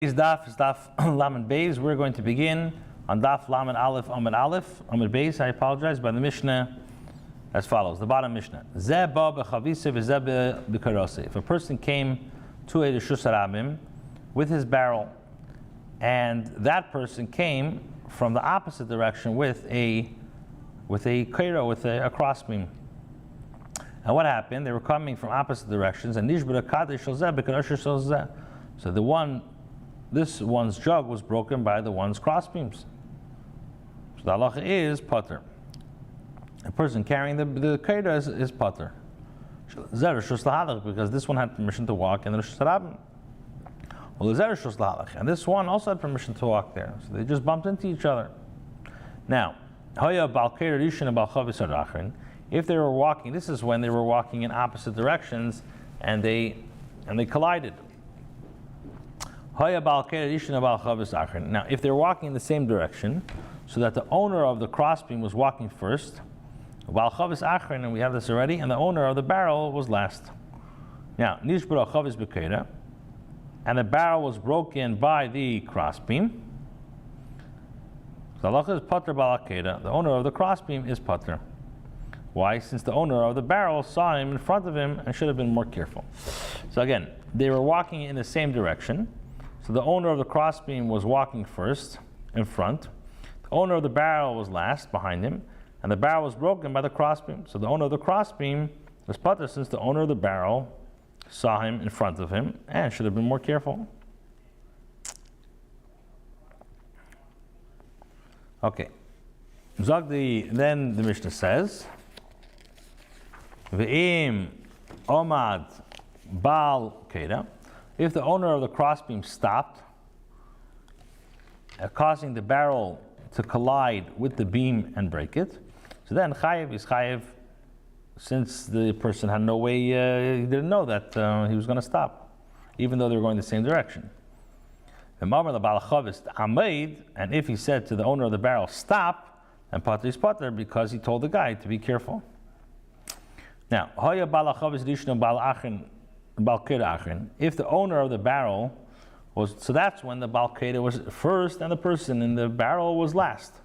Daf is Daf Lamed Beis. We're going to begin on Daf Lamed Aleph Amud Beis. I apologize, by the Mishnah as follows. The bottom Mishnah. Zeh Bava Kamah Daf. If a person came to a Reshus Harabim with his barrel, and that person came from the opposite direction with a kaira, with a crossbeam. And what happened? They were coming from opposite directions, and so this one's jug was broken by the one's crossbeams. So the halacha is pater. A person carrying the kaira is pater. Because this one had permission to walk in the Reshus Harabim. And this one also had permission to walk there. So they just bumped into each other. Now, if they were walking, this is when they were walking in opposite directions and they collided. Now, if they're walking in the same direction, so that the owner of the crossbeam was walking first, and we have this already, and the owner of the barrel was last. Now, and the barrel was broken by the crossbeam. The halacha is pater balakeda. The owner of the crossbeam is pater. Why? Since the owner of the barrel saw him in front of him and should have been more careful. So again, they were walking in the same direction. So the owner of the crossbeam was walking first, in front. The owner of the barrel was last, behind him. And the barrel was broken by the crossbeam. So the owner of the crossbeam was pater, since the owner of the barrel saw him in front of him and should have been more careful. Okay. Then the Mishnah says, Ve'im omad bal keda. If the owner of the crossbeam stopped, causing the barrel to collide with the beam and break it, so then chayev is chayev, since the person had no way, he didn't know that he was going to stop, even though they were going the same direction. And if he said to the owner of the barrel, stop, and pater is pater, because he told the guy to be careful. Now, if the owner of the barrel was, so that's when the balkeda was first and the person in the barrel was last.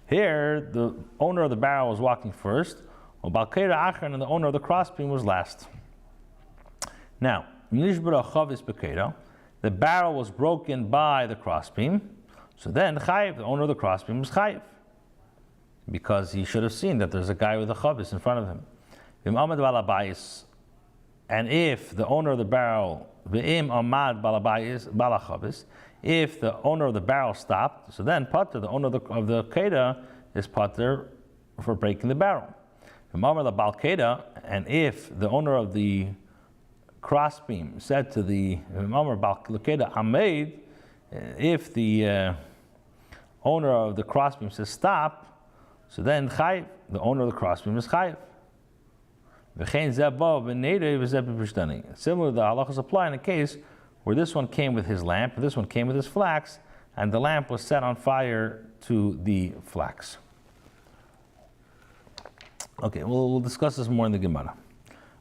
Here, the owner of the barrel was walking first, and the owner of the crossbeam was last. Now, the barrel was broken by the crossbeam, so then chayiv, the owner of the crossbeam, was chayiv, because he should have seen that there's a guy with a chavis in front of him. And if the owner of the barrel, if the owner of the barrel stopped, so then pater, the owner of the kaida, is pater for breaking the barrel. And if the owner of the crossbeam said to the if the owner of the crossbeam says stop, so then chayiv, the owner of the crossbeam is chayiv. Similar, the halachas apply in a case where this one came with his lamp, and this one came with his flax, and the lamp was set on fire to the flax. Okay, we'll discuss this more in the Gemara.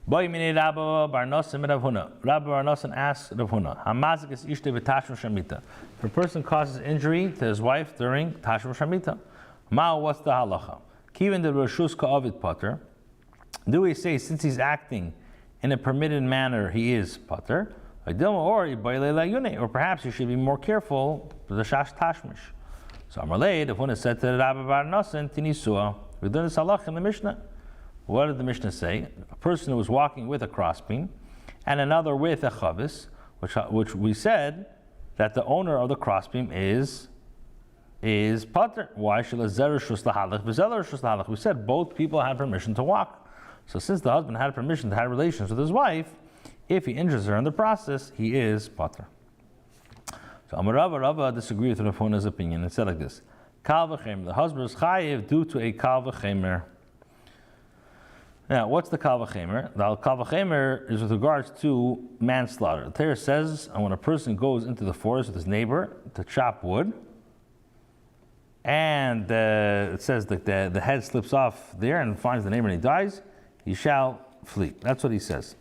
Rabbi Bar Nosan asks Rav Huna, if a person causes injury to his wife during Tashva Shamita, what's the halacha? Kiven the Reshus Ka'avid pater. Do we say, since he's acting in a permitted manner, he is pater? Or perhaps he should be more careful for the shash tashmish. So Amalei, the Huna said to Rabbi Bar Nosan, Tinisua. We've done this halach in the Mishnah. What did the Mishnah say? A person who was walking with a crossbeam and another with a chavis, which we said that the owner of the crossbeam is pater. Why? We said both people had permission to walk. So since the husband had permission to have relations with his wife, if he injures her in the process, he is pater. So Rava disagreed with Rav Huna's opinion and said like this: Kal v'chemer, the husband is chayiv due to a kal v'chemer. Now, what's the kal v'chemer? The kal v'chemer is with regards to manslaughter. The Torah says, and when a person goes into the forest with his neighbor to chop wood, and it says that the head slips off there and finds the neighbor and he dies, he shall flee. That's what he says.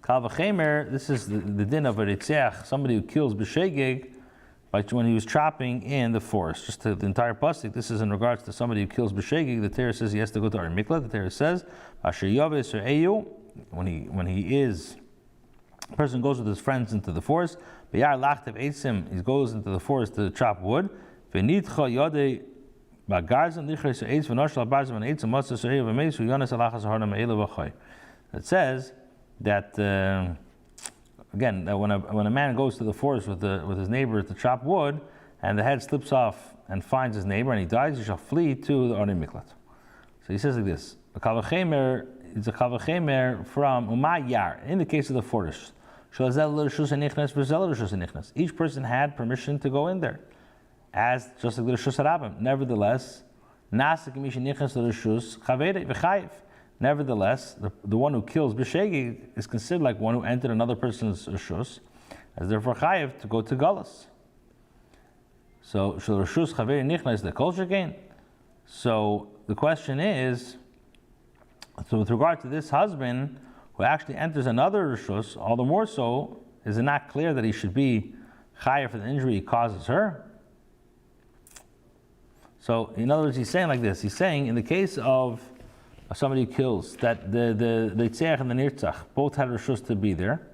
Kal v'chemer, this is the din of a ritzeach, somebody who kills b'shegeg, like when he was trapping in the forest. Just the entire pasuk, this is in regards to somebody who kills b'shegeg. The Torah says he has to go to Ari Miklat. The Torah says, Asher yaves eyu, when a person goes with his friends into the forest, b'yar lachtev eitzim, he goes into the forest to chop wood, v'nitcha yodei b'garzim lichres eitz v'noshal barzim v'neitzim matzah s'eyu v'meisu yones alachas harna me'elu v'chay. It says that again, that when a man goes to the forest with his neighbor to chop wood, and the head slips off and finds his neighbor and he dies, he shall flee to the Ari Miklat. So he says like this: a kal v'chemer is a kal v'chemer from umayar. In the case of the forest, each person had permission to go in there, as just like the Rishus Harabim. Nevertheless, the one who kills b'shegeg is considered like one who entered another person's rishus, as therefore chayiv to go to galus. So shel rishus chaveri nichnas the culture gain. So the question is, so with regard to this husband who actually enters another rishus, all the more so, is it not clear that he should be chayiv for the injury he causes her? So in other words, he's saying like this. He's saying in the case of somebody who kills, that the Ritzeach and the Nirtzach both had Rishus to be there,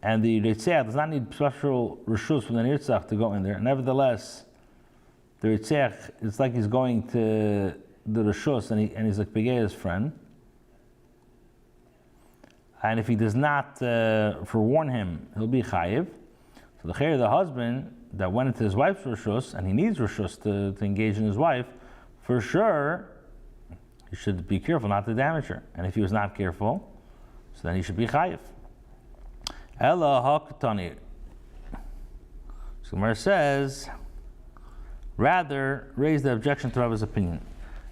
and the Ritzeach does not need special Rishus from the Nirtzach to go in there. Nevertheless, the Ritzeach, it's like he's going to the Rishus and he's like Begei's friend. And if he does not forewarn him, he'll be Chayiv. So the husband that went into his wife's Rishus, and he needs Rishus to engage in his wife, for sure, he should be careful not to damage her. And if he was not careful, so then he should be chayiv. Ella ha'ktani. So Gemara says, rather raise the objection to Rabbi's opinion.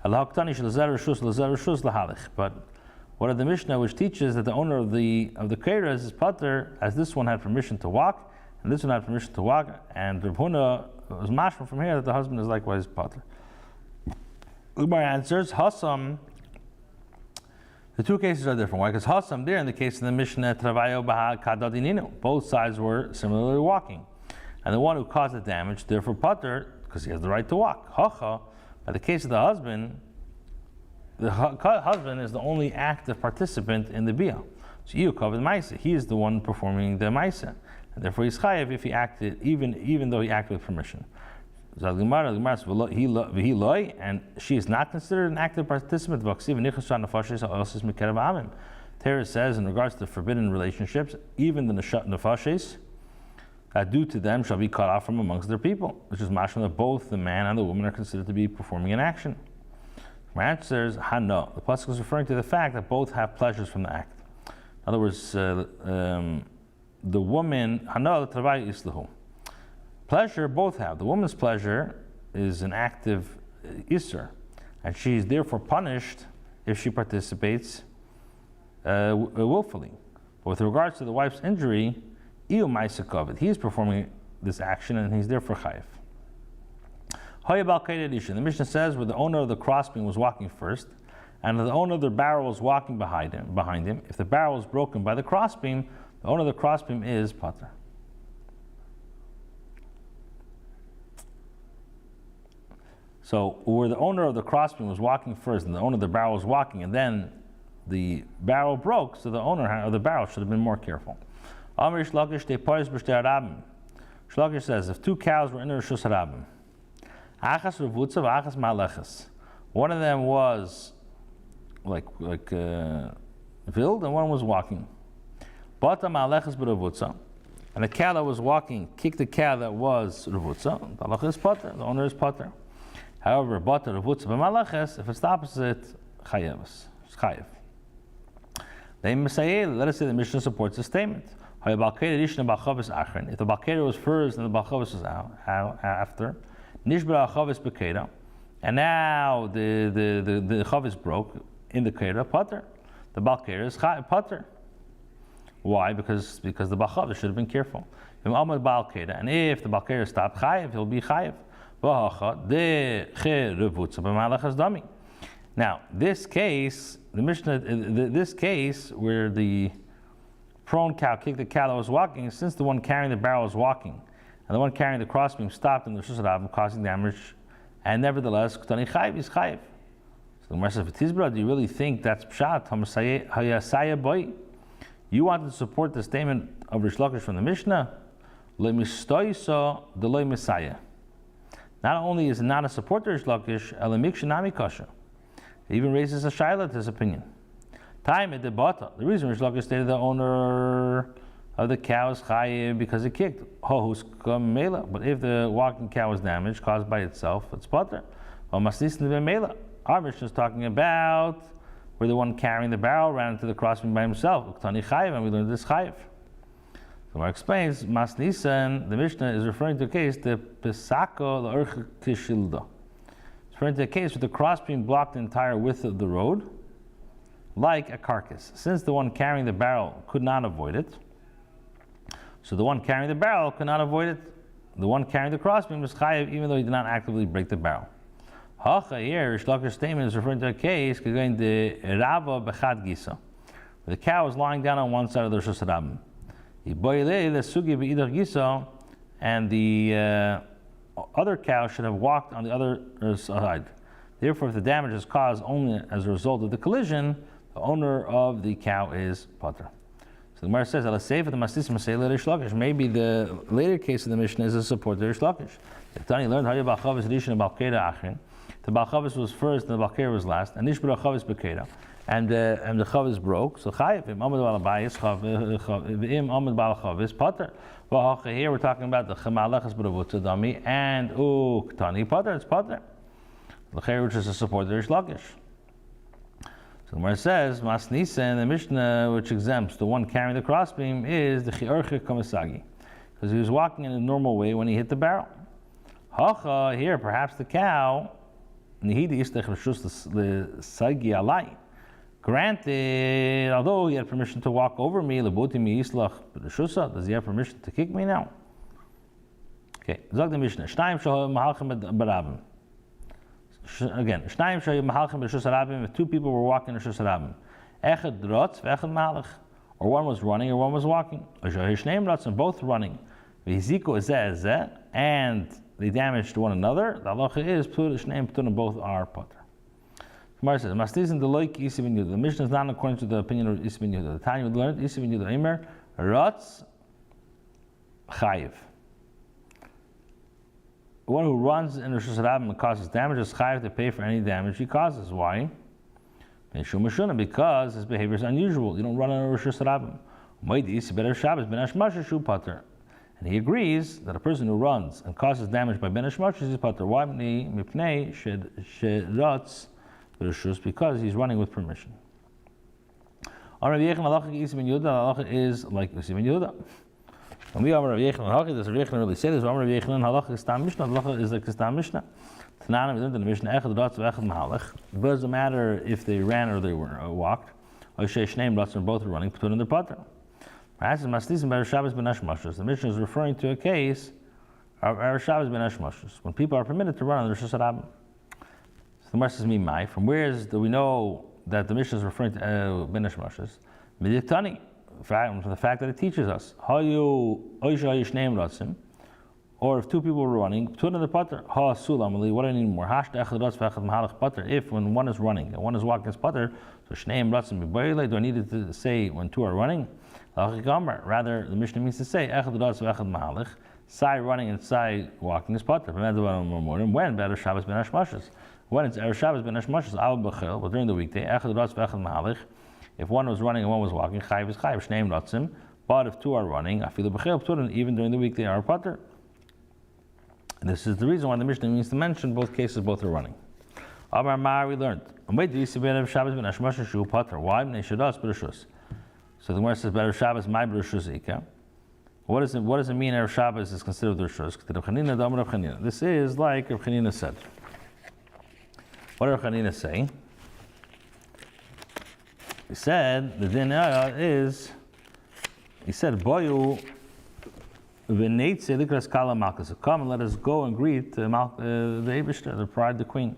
Ella ha'ktani shelazer rishus lahalich. But what of the Mishnah which teaches that the owner of the Keira is pater, as this one had permission to walk, and this one had permission to walk, and Rav Huna was mashma from here that the husband is likewise pater. Gemara answers, Hassam, the two cases are different. Why? Because Hassam there, in the case of the Mishnah, Travayo Baha Kadadinino, both sides were similarly walking. And the one who caused the damage, therefore Pater, because he has the right to walk. Hacha, by the case of the husband is the only active participant in the Bia. So you covered Maisa. He is the one performing the Maisa. And therefore he's chayav if he acted, even though he acted with permission. And she is not considered an active participant. Torah says in regards to forbidden relationships, even the nefashes due to them shall be cut off from amongst their people, which is mashma that both the man and the woman are considered to be performing an action. My answer is hano. The pasuk is referring to the fact that both have pleasures from the act. In other words, the woman hano travay islahu. Pleasure, both have. The woman's pleasure is an active isser, and she is therefore punished if she participates willfully. But with regards to the wife's injury, he is performing this action, and he's therefore chayiv. The Mishnah says where the owner of the crossbeam was walking first, and the owner of the barrel was walking behind him. If the barrel is broken by the crossbeam, the owner of the crossbeam is pater. So where the owner of the crossbeam was walking first and the owner of the barrel was walking, and then the barrel broke, so the owner of the barrel should have been more careful. Shlakish says, if two cows were in the Rishus Harabim, one of them was like vild and one was walking. And the cow that was walking kicked the cow that was revutza. The owner is pater. However, if it's the opposite, chayev. Let us say the Mishnah supports this statement. If the Balkeda was first and the Balchavis was after, and now the Chavis broke in the Keda, pater. The Balkeda is pater. Why? Because the Balchavis should have been careful. And if the Balkeda stopped chayev, he'll be chayev. Now, this case, the Mishnah, this case where the prone cow kicked the cow that was walking, since the one carrying the barrel was walking, and the one carrying the crossbeam stopped in the Rishus Harabim, causing damage, and nevertheless, Ktani Chayiv is Chayiv. So the Gemara says, "V'tizbra, do you really think that's pshat? Hayasaya boy? You wanted to support the statement of Rish Lakish from the Mishnah, le'mistoyso deloy Messiah. Not only is it not a support to Rish Lakish, elamik shenami kasha. It even raises a shaila to his opinion. Time at the bata. The reason Rish Lakish stated the owner of the cow is chayiv because it kicked. Hohus mela. But if the walking cow was damaged caused by itself, it's potter. Our Mishnah is talking about where the one carrying the barrel ran into the crossbeam by himself. Uktani chayiv, and we learned this chayiv. So Mar explains, Mas Nisan, the Mishnah is referring to a case, the Pesako l'orcha kishilda. It's referring to a case where the crossbeam blocked the entire width of the road, like a carcass. Since the one carrying the barrel could not avoid it, so the one carrying the barrel could not avoid it. The one carrying the crossbeam was chayiv, even though he did not actively break the barrel. Hacha here, Rish Lakish's statement is referring to a case going to Rava bechad gisa, where the cow was lying down on one side of the Rishus Harabim, and the other cow should have walked on the other side. Therefore, if the damage is caused only as a result of the collision, the owner of the cow is potter. So the Gemara says, maybe the later case of the Mishnah is a support to Rish Lakish. If Tani learned how Bava Kamah the Bava Kamah was first and the Bava Kamah was last, and Nishbara Chavis Bekeda, and the Chavis broke, so Chayiv, Im Amad Bal Abayis, Im Amad Bal Chavis, Potter. Well, here we're talking about the Chamalachas B'Ravutza Dami, and Ktani Potter, it's Potter. Which is a support of Rish Lakish. So where it says, Mas Nisan, the Mishnah which exempts the one carrying the crossbeam is the Chi'orche Komisagi, because he was walking in a normal way when he hit the barrel. Hacha, here perhaps the cow, granted, although he had permission to walk over me, does he have permission to kick me now? Okay, Zog the Mishnah. Again, if two people were walking in Rishus Harabim, or one was running or one was walking, and both running, and they damaged one another, the halacha is both are potter. Gemara says, the Mishnah is not according to the opinion of Isi ben Yehuda. The Tanya would learn Isi ben Yehuda Eimer, Ratz Chayiv. The one who runs in Rishus Harabim and causes damage is chayiv to pay for any damage he causes. Why? Because his behavior is unusual. You don't run in Rishus Harabim. And he agrees that a person who runs and causes damage by ben hashmashus is pater. Why? Because he's running with permission. Rabbi Yechon halacha Isi ben Yehuda, halacha is like Isi ben Yehuda. When we are Rabbi Yechon halacha, does Rabbi Yechon really say this? Rabbi Yechon halacha is tam mishnah. Halacha is like tam mishnah. Tananim is in the mishnah echad ratz v'echad mahalach. It doesn't matter if they ran or they were walked. Or shneim ratz and both are running. Put in their pater. The Mishnah is referring to a case of Erev Shabbos ben Hashmashus, when people are permitted to run on the Rishus Harabim. So the Gemara says, "Mimai." From where do we know that the Mishnah is referring to ben Hashmashus? Midiktani, from the fact that it teaches us. Or if two people were running, put in the pater. What do I need more? If when one is running and one is walking as pater, so shneim ratzim b'boyle. Do I need to say when two are running? Rather, the Mishnah means to say echad ratz v'echad mahalach. Sai running and sai walking is pater. When better Shabbos ben Hashmashus? When it's Erev Shabbos ben Hashmashus al b'chil, but during the weekday echad ratz v'echad mahalach. If one was running and one was walking, chayiv is chayiv shneim ratzim. But if two are running, afilu b'chil, even during the week they are pater. This is the reason why the Mishnah means to mention both cases, both are running. Amar Mar, we learned. Why? So the Gemara says, "Better Shabbos, my B'Rishus Ika." What does it mean? Erev Shabbos is considered the Rishus. This is like Rav Chanina said. What did Rav Chanina say? He said the din is. He said, "Boyu." Come and let us go and greet the Eibishter, the bride, the queen.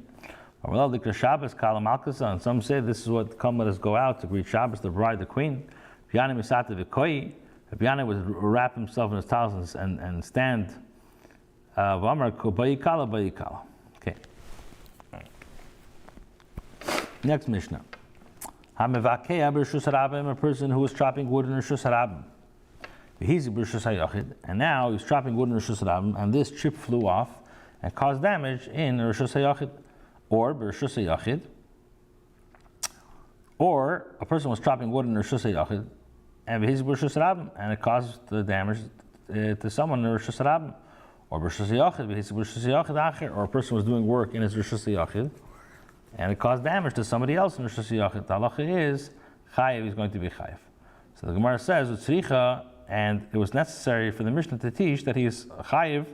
And some say this is what come let us go out to greet Shabbos, the bride, the queen. Rabbi would wrap himself in his towels and stand. Okay. Next Mishnah. A person who was chopping wood in Rishus Harabim. And now he's chopping wood in Rishus Harabim, and this chip flew off and caused damage in Rishus HaYachid. Or Rishus HaYachid. Or a person was chopping wood in Rishus HaYachid, and he's Rishus Harabim, and it caused the damage to someone in Rishus Harabim. Or Rishus HaYachid, or a person was doing work in his Rishus HaYachid, and it caused damage to somebody else in Rishus HaYachid. The halacha is chayiv, he's going to be chayiv. So the Gemara says utzricha, and it was necessary for the Mishnah to teach that he is chayiv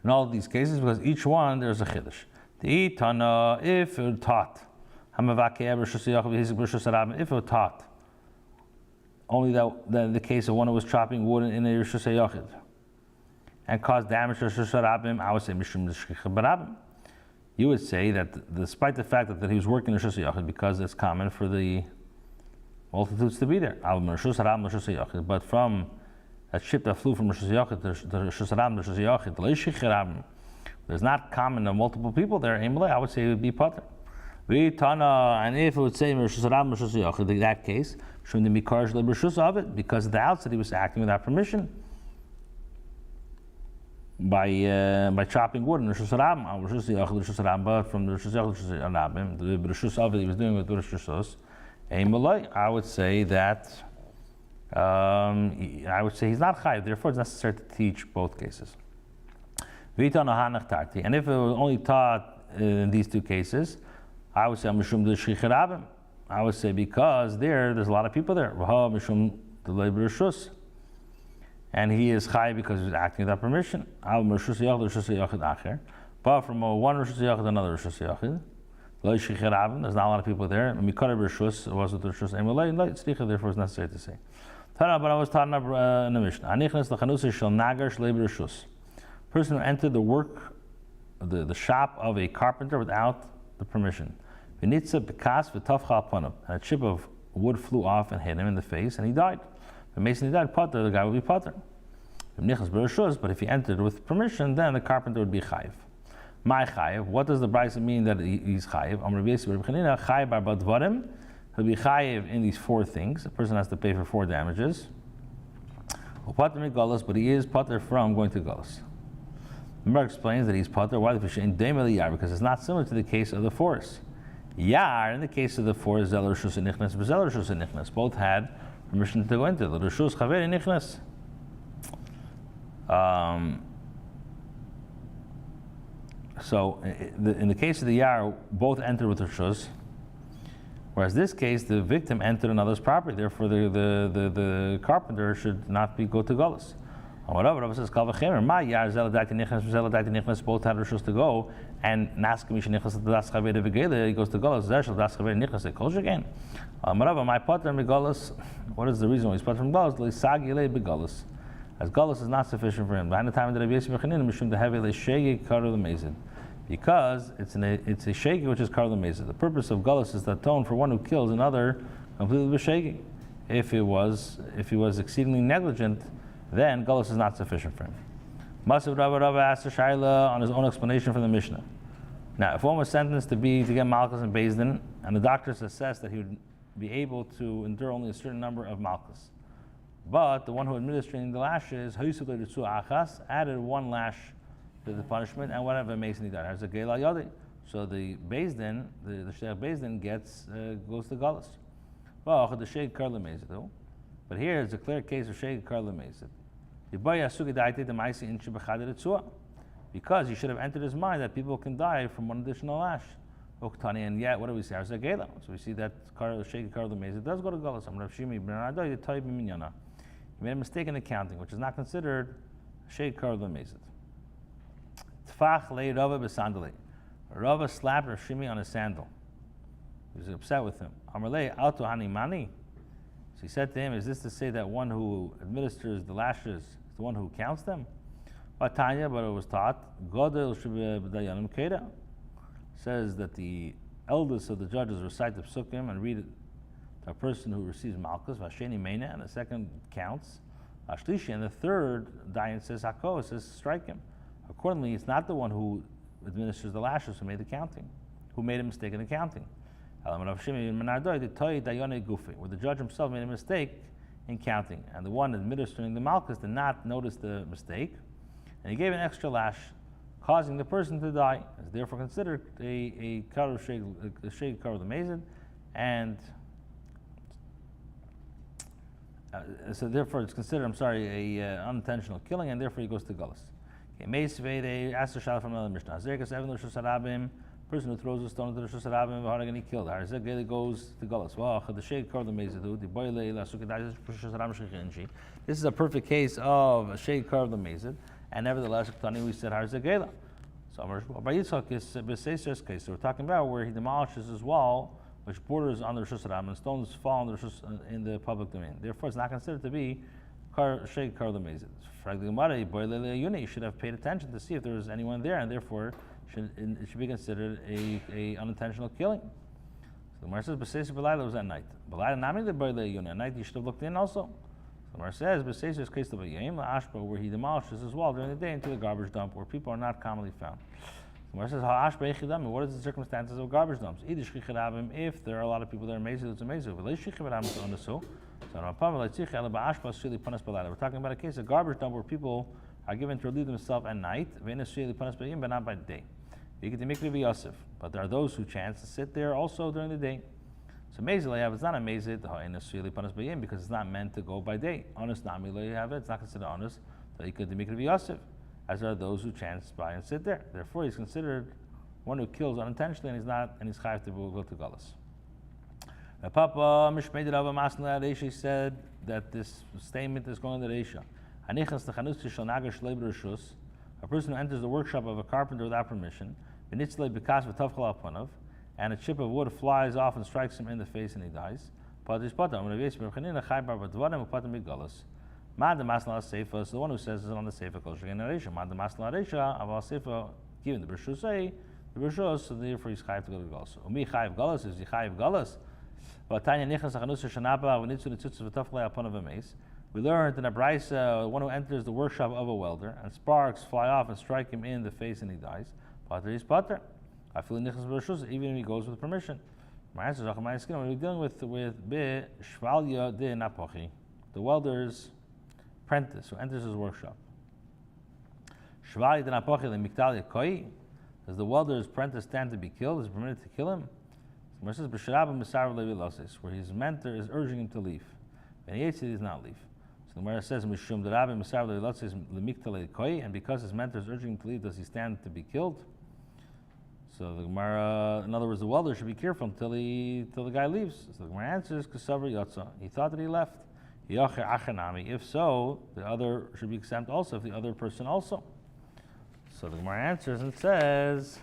in all of these cases because each one there's a chiddush. The Tana, if it taught, if it taught only that the case of one who was chopping wood in a Rishus HaYachid and caused damage to Rishus Harabim, I would say Mishum D'Shchicha B'Rabim. You would say that despite the fact that he was working in Rishus HaYachid, because it's common for the multitudes to be there, but from a ship that flew from Rishus HaYachid to Rishus Harabim to Rishus HaYachid, there's not common of multiple people there, I would say it would be Pater. And if it would say Rishus Harabim Rishus HaYachid, in that case, shouldn't be Karsh L'Rishus of it, because at the outset he was acting without permission. By chopping wood in Rishus Harabim, but from the Rishus HaYachid the Rishus of it he was doing with the Rishus, I would say that he's not chayiv. Therefore, it's necessary to teach both cases. And if it was only taught in these two cases, I would say Mishum D'Shchicha B'Rabim. I would say because there's a lot of people there. Mishum D'Lei B'Rishus. And he is chayiv because he's acting without permission. But from one Rishus HaYachid to another Rishus HaYachid, there's not a lot of people there. Mikara Rishus was with the Rishus therefore it's necessary to say. But I was taught in the Mishnah. Person who entered the work, the shop of a carpenter without the permission. And a chip of wood flew off and hit him in the face, and he died. If Mason died, Potter, the guy would be Potter. But if he entered with permission, then the carpenter would be chayiv. My chayiv, what does the Brisa mean that he's chayiv? He'll be chayiv in these four things. A person has to pay for 4 damages. But he is Potter from going to Galus. The Gemara explains that he's Potter. Why? Because it's not similar to the case of the forest. Yar, in the case of the forest, both had permission to go into the Rishus Chaveri Nichnas. So, in the case of the Yar, both entered with Rishus, whereas this case, the victim entered another's property. Therefore, the carpenter should not go to Galus. Rabbi says, both had Rishus to go, and he goes to Galus. My Potter Megalus, what is the reason why he's Potter from Galus? As Galus is not sufficient for him. Because it's a shegi which is karla mezid. The purpose of Galus is to atone for one who kills another completely b'shegi. If he was exceedingly negligent, then Galus is not sufficient for him. Masav Rabbi asked the Shaila on his own explanation from the Mishnah. Now, if one was sentenced to get Malchus and Beis Din, and the doctors assessed that he would be able to endure only a certain number of Malchus, but the one who administering the lashes added 1 lash to the punishment, and whatever Mason he died. So the Beis Din, the Sheikh Beis Din goes to Galus. But here is a clear case of Sheikh Karla Mezid. Because he should have entered his mind that people can die from 1 additional lash. And yet, what do we say? So we see that Sheikh Karla Mezid does go to Galus. He made a mistake in accounting, which is not considered Sheikh Karla Mezid. Tfach le Rava b'sandali. Rava slapped Rav Shimi on his sandal. He was upset with him. Amarle auto hanimani. So he said to him, is this to say that one who administers the lashes is the one who counts them? But it was taught, Godel sheb'dayanim keda. says that the eldest of the judges recite the psukim and read it to a person who receives malchus, vasheni meina, and the second counts, ashlishi, and the third dayan says hako, says strike him. Accordingly, it's not the one who administers the lashes who made the counting, who made a mistake in the counting. Where the judge himself made a mistake in counting, and the one administering the malchus did not notice the mistake, and he gave an extra lash, causing the person to die. It's therefore considered a shade cover the mazid, and so therefore it's considered, a unintentional killing, and therefore he goes to gullus. Okay, they asked the shah from another mishnah. Person who throws a stone into the Rosh Hashanah and he killed. Harzegele goes to gullus. This is a perfect case of a shade carved the mazid, and nevertheless we said Harzegele. So by Yitzchak is Beseser's case. So we're talking about where he demolishes his wall, which borders on the Rosh Hashanah, and stones fall in the public domain. Therefore, it's not considered to be shade carved the mazid. You should have paid attention to see if there was anyone there, and therefore it should be considered a unintentional killing. So the Gemara says, "B'seis b'layla was at night. B'layla nami the b'layla yuni. At night you should have looked in also." So the Gemara says, "B'seis is case of a yom la'ashba, where he demolishes his wall during the day into the garbage dump, where people are not commonly found." The Gemara says, "Ha'ashba echidami. What is the circumstances of garbage dumps? Either shchicharabim, if there are a lot of people there, mezid, it's a mezid. V'lei shchicharabim to onasu. So no problem. Like tzich ela ba'ashba shili panas b'layla. We're talking about a case of garbage dump where people are given to relieve themselves at night, v'enes shili panas b'yim, but not by day. But there are those who chance to sit there also during the day. So mezid it's not a mezid because it's not meant to go by day. Honest nami have it. It's not considered honest. As there are those who chance by and sit there. Therefore, he's considered one who kills unintentionally, and he's chayav to go to gullus. Papa Mishmei Rava Masna Reisha said that this statement is going to Reisha. A person who enters the workshop of a carpenter without permission, and a chip of wood flies off and strikes him in the face and he dies. So the one who says is on the Sefer Kol Generation. Given the Bershus, so therefore he's chayav to go to Gullus. Umi chayav Gullus is chayav Gullus. We learned in a brisa, one who enters the workshop of a welder and sparks fly off and strike him in the face and he dies. Pater is pater. I feel nichnas b'reshus even if he goes with permission. My answer is when we're dealing with be shvalya de napochi, the welder's apprentice who enters his workshop. Shvalya de napochi le miktal koi. Does the welder's apprentice stand to be killed? Is it permitted to kill him? So says b'sharabah misar levilosis, where his mentor is urging him to leave, and he does not leave. So the Gemara says, "Mishum derabe misar levilosis lemiktal koi," and because his mentor is urging him to leave, does he stand to be killed? So the Gemara, in other words, the welder should be careful until the guy leaves. So the Gemara answers, "Kasavar yotza." He thought that he left. Yacher achanami. If so, the other should be exempt also. If the other person also. So the Gemara answers and says,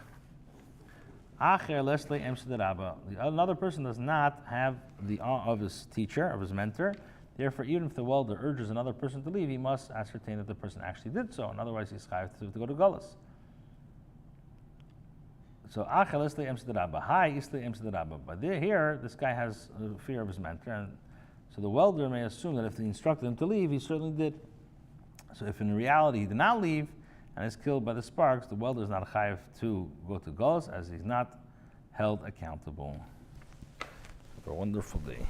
"Acher lesle emsederaba." Another person does not have the awe of his teacher, of his mentor. Therefore, even if the welder urges another person to leave, he must ascertain that the person actually did so, and otherwise he's chayav to go to gullus. So acher lesle emsederaba. Hi isle emsederaba. But here, this guy has a fear of his mentor, and so the welder may assume that if he instructed him to leave, he certainly did. So if in reality he did not leave and is killed by the sparks, the welder is not chayav to go to gullus, as he's not held accountable. Have a wonderful day.